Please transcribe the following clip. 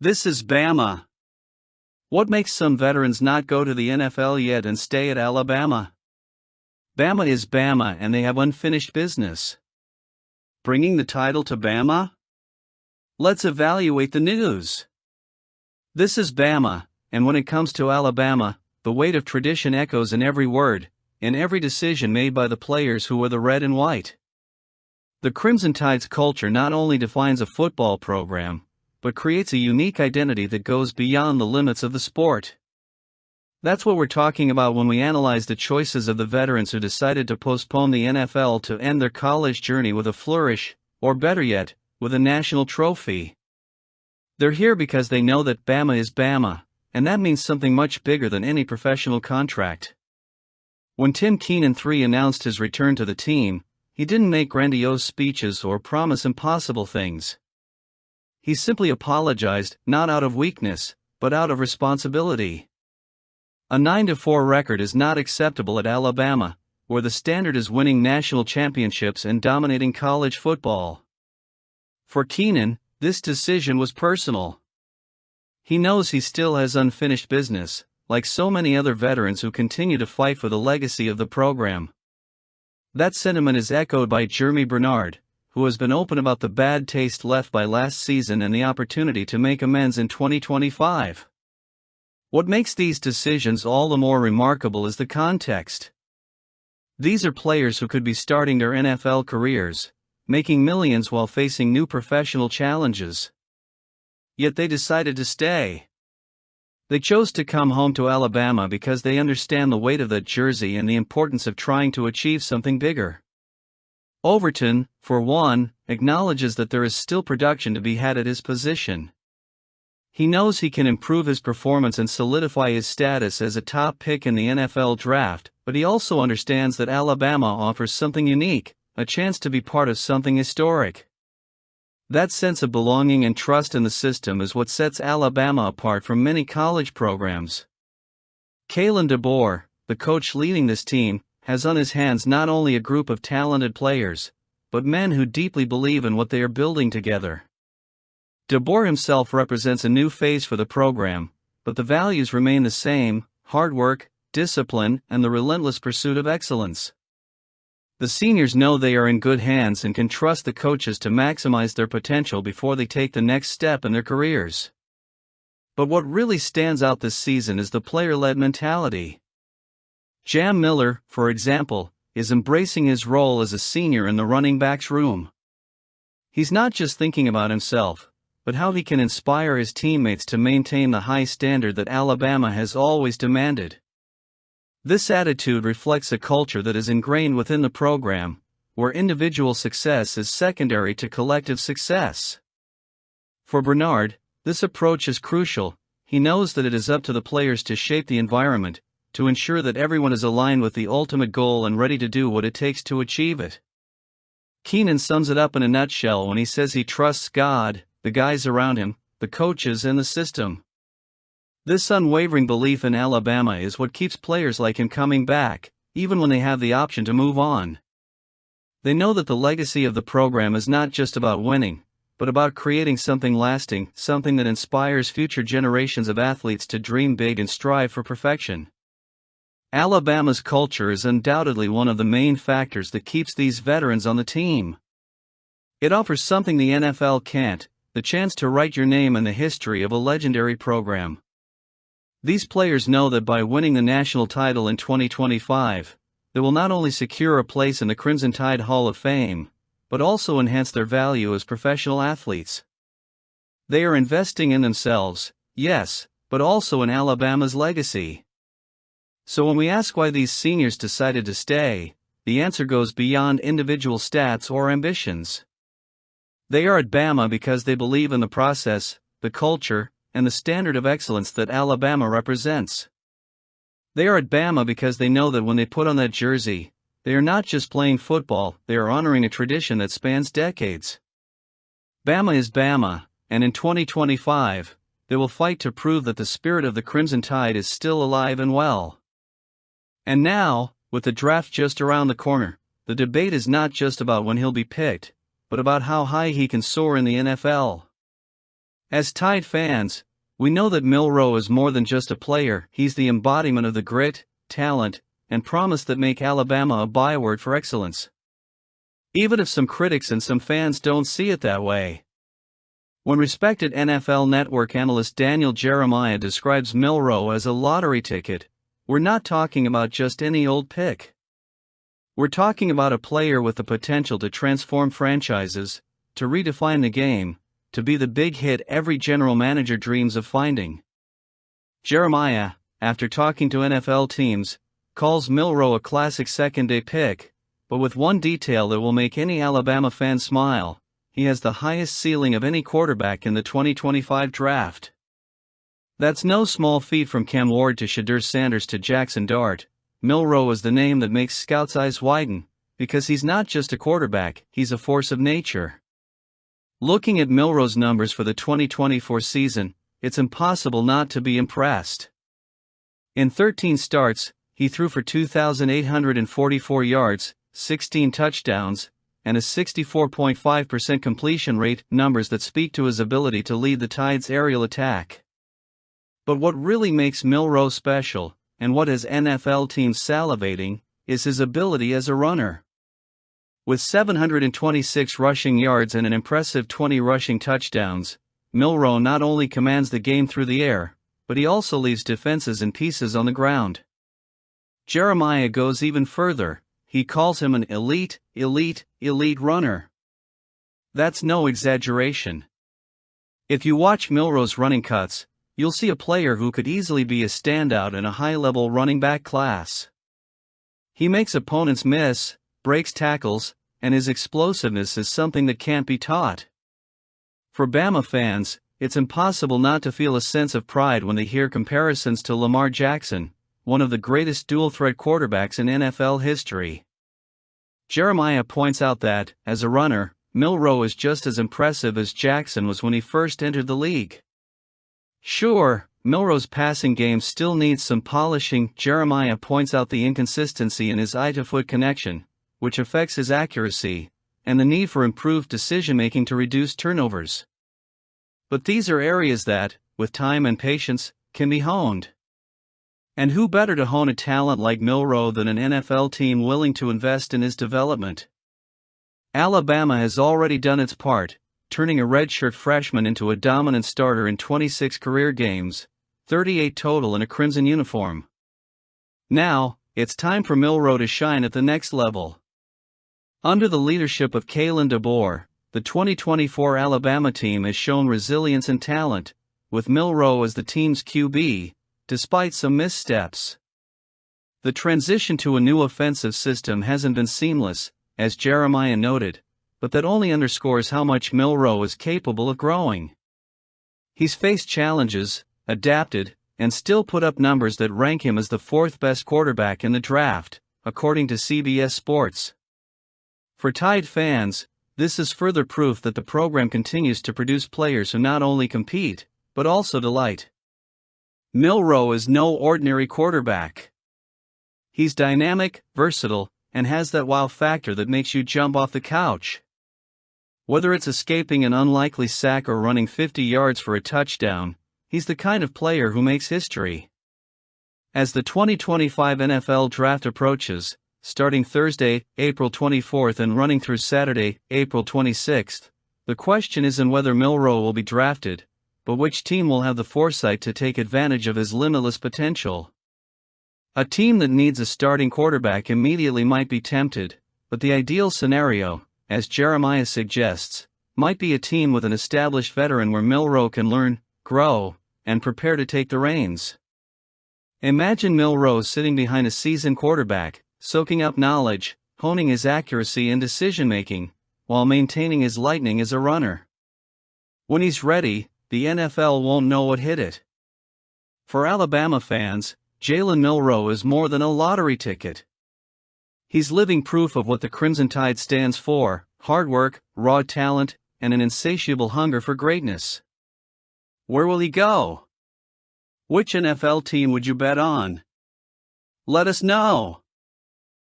This is Bama. What makes some veterans not go to the NFL yet and stay at Alabama? Bama is Bama and they have unfinished business. Bringing the title to Bama? Let's evaluate the news. This is Bama, and when it comes to Alabama, the weight of tradition echoes in every word, in every decision made by the players who wear the red and white. The Crimson Tide's culture not only defines a football program, but creates a unique identity that goes beyond the limits of the sport. That's what we're talking about when we analyze the choices of the veterans who decided to postpone the NFL to end their college journey with a flourish, or better yet, with a national trophy. They're here because they know that Bama is Bama, and that means something much bigger than any professional contract. When Tim Keenan III announced his return to the team, he didn't make grandiose speeches or promise impossible things. He simply apologized, not out of weakness, but out of responsibility. A 9-4 record is not acceptable at Alabama, where the standard is winning national championships and dominating college football. For Keenan, this decision was personal. He knows he still has unfinished business, like so many other veterans who continue to fight for the legacy of the program. That sentiment is echoed by Jeremy Bernard, who has been open about the bad taste left by last season and the opportunity to make amends in 2025. What makes these decisions all the more remarkable is the context. These are players who could be starting their NFL careers, making millions while facing new professional challenges. Yet they decided to stay. They chose to come home to Alabama because they understand the weight of that jersey and the importance of trying to achieve something bigger. Overton, for one, acknowledges that there is still production to be had at his position. He knows he can improve his performance and solidify his status as a top pick in the NFL draft, but he also understands that Alabama offers something unique, a chance to be part of something historic. That sense of belonging and trust in the system is what sets Alabama apart from many college programs. Kalen DeBoer, the coach leading this team, has on his hands not only a group of talented players, but men who deeply believe in what they are building together. DeBoer himself represents a new phase for the program, but the values remain the same: hard work, discipline, and the relentless pursuit of excellence. The seniors know they are in good hands and can trust the coaches to maximize their potential before they take the next step in their careers. But what really stands out this season is the player-led mentality. Jam Miller, for example, is embracing his role as a senior in the running backs room. He's not just thinking about himself, but how he can inspire his teammates to maintain the high standard that Alabama has always demanded. This attitude reflects a culture that is ingrained within the program, where individual success is secondary to collective success. For Bernard, this approach is crucial. He knows that it is up to the players to shape the environment, to ensure that everyone is aligned with the ultimate goal and ready to do what it takes to achieve it. Keenan sums it up in a nutshell when he says he trusts God, the guys around him, the coaches, and the system. This unwavering belief in Alabama is what keeps players like him coming back, even when they have the option to move on. They know that the legacy of the program is not just about winning, but about creating something lasting, something that inspires future generations of athletes to dream big and strive for perfection. Alabama's culture is undoubtedly one of the main factors that keeps these veterans on the team. It offers something the NFL can't: the chance to write your name in the history of a legendary program. These players know that by winning the national title in 2025, they will not only secure a place in the Crimson Tide Hall of Fame, but also enhance their value as professional athletes. They are investing in themselves, yes, but also in Alabama's legacy. So when we ask why these seniors decided to stay, the answer goes beyond individual stats or ambitions. They are at Bama because they believe in the process, the culture, and the standard of excellence that Alabama represents. They are at Bama because they know that when they put on that jersey, they are not just playing football, they are honoring a tradition that spans decades. Bama is Bama, and in 2025, they will fight to prove that the spirit of the Crimson Tide is still alive and well. And now, with the draft just around the corner, the debate is not just about when he'll be picked, but about how high he can soar in the NFL. As Tide fans, we know that Milroe is more than just a player. He's the embodiment of the grit, talent, and promise that make Alabama a byword for excellence. Even if some critics and some fans don't see it that way. When respected NFL Network analyst Daniel Jeremiah describes Milroe as a lottery ticket, we're not talking about just any old pick. We're talking about a player with the potential to transform franchises, to redefine the game, to be the big hit every general manager dreams of finding. Jeremiah, after talking to NFL teams, calls Milroe a classic second-day pick, but with one detail that will make any Alabama fan smile: he has the highest ceiling of any quarterback in the 2025 draft. That's no small feat. From Cam Ward to Shedeur Sanders to Jackson Dart, Milroe is the name that makes scouts' eyes widen, because he's not just a quarterback, he's a force of nature. Looking at Milroe's numbers for the 2024 season, it's impossible not to be impressed. In 13 starts, he threw for 2,844 yards, 16 touchdowns, and a 64.5% completion rate, numbers that speak to his ability to lead the Tide's aerial attack. But what really makes Milroe special, and what has NFL teams salivating, is his ability as a runner. With 726 rushing yards and an impressive 20 rushing touchdowns, Milroe not only commands the game through the air, but he also leaves defenses in pieces on the ground. Jeremiah goes even further. He calls him an elite runner. That's no exaggeration. If you watch Milroe's running cuts, you'll see a player who could easily be a standout in a high-level running back class. He makes opponents miss, breaks tackles, and his explosiveness is something that can't be taught. For Bama fans, it's impossible not to feel a sense of pride when they hear comparisons to Lamar Jackson, one of the greatest dual-threat quarterbacks in NFL history. Jeremiah points out that, as a runner, Milroe is just as impressive as Jackson was when he first entered the league. Sure, Milroe's passing game still needs some polishing. Jeremiah points out the inconsistency in his eye-to-foot connection, which affects his accuracy, and the need for improved decision-making to reduce turnovers. But these are areas that, with time and patience, can be honed. And who better to hone a talent like Milroe than an NFL team willing to invest in his development? Alabama has already done its part, turning a redshirt freshman into a dominant starter in 26 career games, 38 total in a crimson uniform. Now, it's time for Milroe to shine at the next level. Under the leadership of Kalen DeBoer, the 2024 Alabama team has shown resilience and talent, with Milroe as the team's QB, despite some missteps. The transition to a new offensive system hasn't been seamless, as Jeremiah noted, but that only underscores how much Milroe is capable of growing. He's faced challenges, adapted, and still put up numbers that rank him as the fourth best quarterback in the draft, according to CBS Sports. For Tide fans, this is further proof that the program continues to produce players who not only compete, but also delight. Milroe is no ordinary quarterback. He's dynamic, versatile, and has that wow factor that makes you jump off the couch. Whether it's escaping an unlikely sack or running 50 yards for a touchdown, he's the kind of player who makes history. As the 2025 NFL Draft approaches, starting Thursday, April 24th and running through Saturday, April 26th, the question isn't whether Milroe will be drafted, but which team will have the foresight to take advantage of his limitless potential. A team that needs a starting quarterback immediately might be tempted, but the ideal scenario, as Jeremiah suggests, might be a team with an established veteran where Milroe can learn, grow, and prepare to take the reins. Imagine Milroe sitting behind a seasoned quarterback, soaking up knowledge, honing his accuracy and decision-making, while maintaining his lightning as a runner. When he's ready, the NFL won't know what hit it. For Alabama fans, Jalen Milroe is more than a lottery ticket. He's living proof of what the Crimson Tide stands for: hard work, raw talent, and an insatiable hunger for greatness. Where will he go? Which NFL team would you bet on? Let us know.